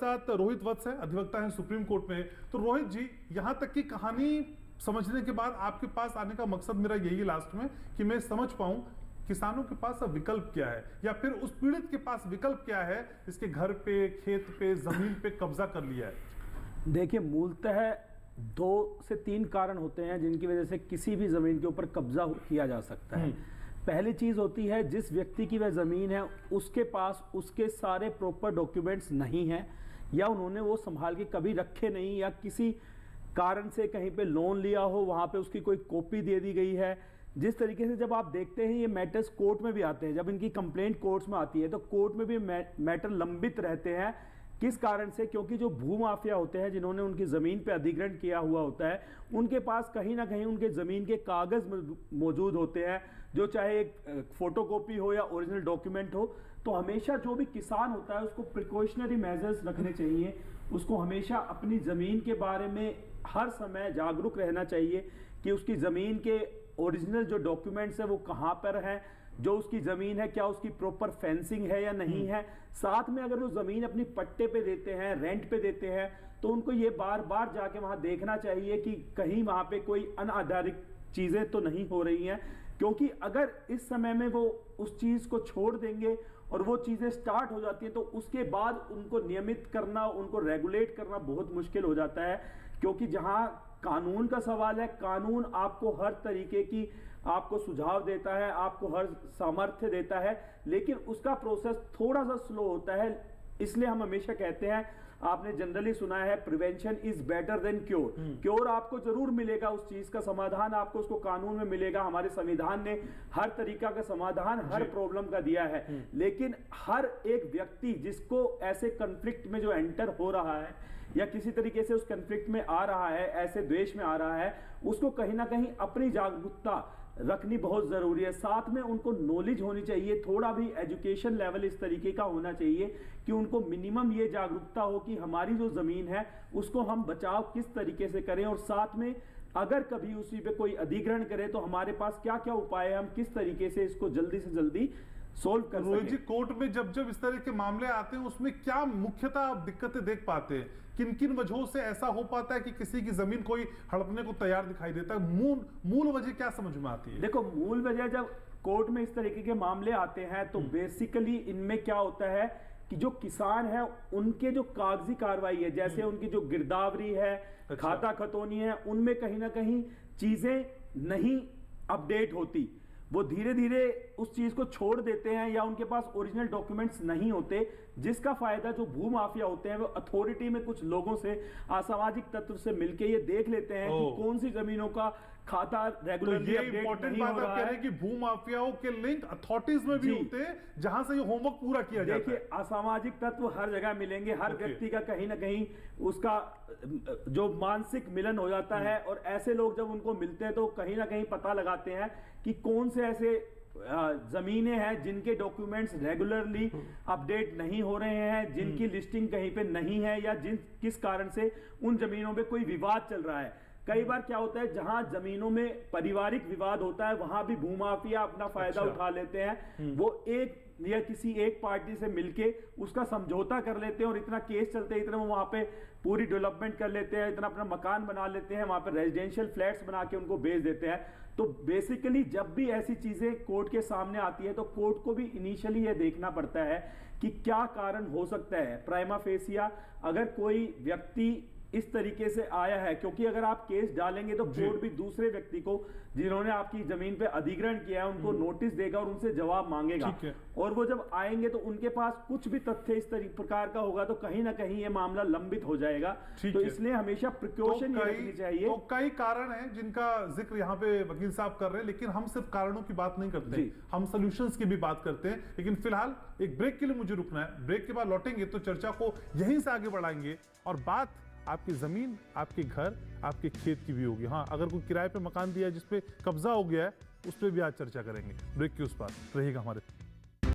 साथ रोहित वत्स है, अधिवक्ता हैं सुप्रीम कोर्ट में। तो रोहित जी, यहां तक की कहानी समझने के बाद आपके पास आने का मकसद मेरा यही है लास्ट में कि मैं समझ पाऊं किसानों के पास अब विकल्प क्या है, या फिर उस पीड़ित के पास विकल्प क्या है इसके घर पे, खेत पे, जमीन पे कब्जा कर लिया है। देखिए, मूलतः 2 से 3 कारण होते हैं जिनकी वजह से किसी भी जमीन के ऊपर कब्जा किया जा सकता है। पहली चीज होती है, जिस व्यक्ति की वह जमीन है उसके पास उसके सारे प्रॉपर डॉक्यूमेंट्स नहीं हैं, या उन्होंने वो संभाल के कभी रखे नहीं, या किसी कारण से कहीं पे लोन लिया हो, वहां पे उसकी कोई कॉपी दे दी गई है। जिस तरीके से जब आप देखते हैं ये मैटर्स कोर्ट में भी आते हैं, जब इनकी कंप्लेंट कोर्ट्स में आती है तो कोर्ट में भी मैटर लंबित रहते हैं। किस कारण से? क्योंकि जो भूमाफिया होते हैं, जिन्होंने उनकी ज़मीन पे अधिग्रहण किया हुआ होता है, उनके पास कहीं ना कहीं उनके ज़मीन के कागज़ मौजूद होते हैं, जो चाहे एक फोटोकॉपी हो या ओरिजिनल डॉक्यूमेंट हो। तो हमेशा जो भी किसान होता है उसको प्रिकॉशनरी मेजर्स रखने चाहिए, उसको हमेशा अपनी ज़मीन के बारे में हर समय जागरूक रहना चाहिए कि उसकी ज़मीन के ओरिजिनल जो डॉक्यूमेंट्स है वो कहाँ पर हैं, जो उसकी ज़मीन है क्या उसकी प्रॉपर फेंसिंग है या नहीं है। साथ में अगर वो ज़मीन अपनी पट्टे पे देते हैं, रेंट पे देते हैं, तो उनको ये बार बार जाके वहाँ देखना चाहिए कि कहीं वहाँ पे कोई अनाधारित चीज़ें तो नहीं हो रही हैं। क्योंकि अगर इस समय में वो उस चीज़ को छोड़ देंगे और वो चीज़ें स्टार्ट हो जाती हैं, तो उसके बाद उनको नियमित करना, उनको रेगुलेट करना बहुत मुश्किल हो जाता है। क्योंकि जहाँ कानून का सवाल है, कानून आपको हर तरीके की आपको सुझाव देता है, आपको हर सामर्थ्य देता है, लेकिन उसका प्रोसेस थोड़ा सा स्लो होता है। इसलिए हम हमेशा कहते हैं, आपने जनरली सुना है, prevention is better than cure. Cure आपको जरूर मिलेगा, उस चीज का समाधान आपको उसको कानून में मिलेगा। हमारे संविधान ने हर तरीका का समाधान हर प्रॉब्लम का दिया है, लेकिन हर एक व्यक्ति जिसको ऐसे कन्फ्लिक्ट में जो एंटर हो रहा है या किसी तरीके से उस कन्फ्लिक्ट में आ रहा है, ऐसे द्वेष में आ रहा है, उसको कहीं ना कहीं अपनी जागरूकता रखनी बहुत जरूरी है। साथ में उनको नॉलेज होनी चाहिए, थोड़ा भी एजुकेशन लेवल इस तरीके का होना चाहिए कि उनको मिनिमम ये जागरूकता हो कि हमारी जो जमीन है उसको हम बचाव किस तरीके से करें, और साथ में अगर कभी उसी पे कोई अधिग्रहण करे तो हमारे पास क्या क्या उपाय है, हम किस तरीके से इसको जल्दी से जल्दी सोल्व कर रोहित जी, कोर्ट में जब जब इस तरह के मामले आते हैं उसमें क्या मुख्यतः आप दिक्कतें देख पाते हैं? किन किन वजहों से ऐसा हो पाता है कि किसी की जमीन कोई हड़पने को तैयार दिखाई देता है? मूल वजह क्या समझ में आती है? देखो, मूल वजह जब कोर्ट में इस तरीके के मामले आते हैं तो बेसिकली इनमें क्या होता है कि जो किसान है उनके जो कागजी कार्रवाई है, जैसे उनकी जो गिरदावरी है, खाता खतौनी है, उनमें कहीं ना कहीं चीजें नहीं अपडेट होती। वो धीरे धीरे उस चीज को छोड़ देते हैं, या उनके पास ओरिजिनल डॉक्यूमेंट्स नहीं होते, जिसका फायदा जो भूमाफिया होते हैं वो अथॉरिटी में कुछ लोगों से, असामाजिक तत्व से मिलके ये देख लेते हैं कि कौन सी जमीनों का खाता रेगुलरली अपडेट नहीं हो रहा है। कि भूमाफियाओं के लिंक अथॉरिटीज में भी होते हैं, जहां से ये होमवर्क पूरा किया जाता है। देखिए, असामाजिक तत्व हर जगह मिलेंगे, हर व्यक्ति का कहीं ना कहीं उसका जो मानसिक मिलन हो जाता है, और ऐसे लोग जब उनको मिलते हैं तो कहीं ना कहीं पता लगाते हैं कि कौन से ऐसे जमीनें हैं जिनके डॉक्यूमेंट्स रेगुलरली अपडेट नहीं हो रहे हैं, जिनकी लिस्टिंग कहीं पे नहीं है, या किस कारण से उन जमीनों पे कोई विवाद चल रहा है। कई बार क्या होता है, जहां जमीनों में पारिवारिक विवाद होता है वहां भी भूमाफिया अपना फायदा उठा लेते हैं। वो एक या किसी एक पार्टी से मिलके उसका समझौता कर लेते हैं, और इतना केस चलते हैं, इतना वो वहां पे पूरी डेवलपमेंट कर लेते हैं, इतना अपना मकान बना लेते हैं, वहां पे रेजिडेंशियल फ्लैट्स बना के उनको बेच देते हैं। तो बेसिकली जब भी ऐसी चीजें कोर्ट के सामने आती है तो कोर्ट को भी इनिशियली ये देखना पड़ता है कि क्या कारण हो सकता है। प्राइमा फेसिया अगर कोई व्यक्ति इस तरीके से आया है, क्योंकि अगर आप केस डालेंगे तो कोर्ट भी दूसरे व्यक्ति को जिन्होंने आपकी जमीन पे अधिग्रहण किया है उनको नोटिस देगा और उनसे जवाब मांगेगा, और वो जब आएंगे तो उनके पास कुछ भी तथ्य इस प्रकार का होगा तो कहीं ना कहीं ये मामला लंबित हो जाएगा। तो इसलिए हमेशा प्रिकॉशन रखनी चाहिए। तो कई कारण हैं जिनका जिक्र यहाँ पे वकील साहब कर रहे हैं, लेकिन हम सिर्फ कारणों की बात नहीं करते, हम सोल्यूशंस की भी बात करते हैं। लेकिन फिलहाल एक ब्रेक के लिए मुझे रुकना है, ब्रेक के बाद लौटेंगे तो चर्चा को यहीं से आगे बढ़ाएंगे, और बात आपकी जमीन, आपके घर, आपके खेत की भी होगी। हाँ, अगर कोई किराए पे मकान दिया है जिसपे कब्जा हो गया है, उस पर भी आज चर्चा करेंगे। ब्रेक के उस पार रहिएगा हमारे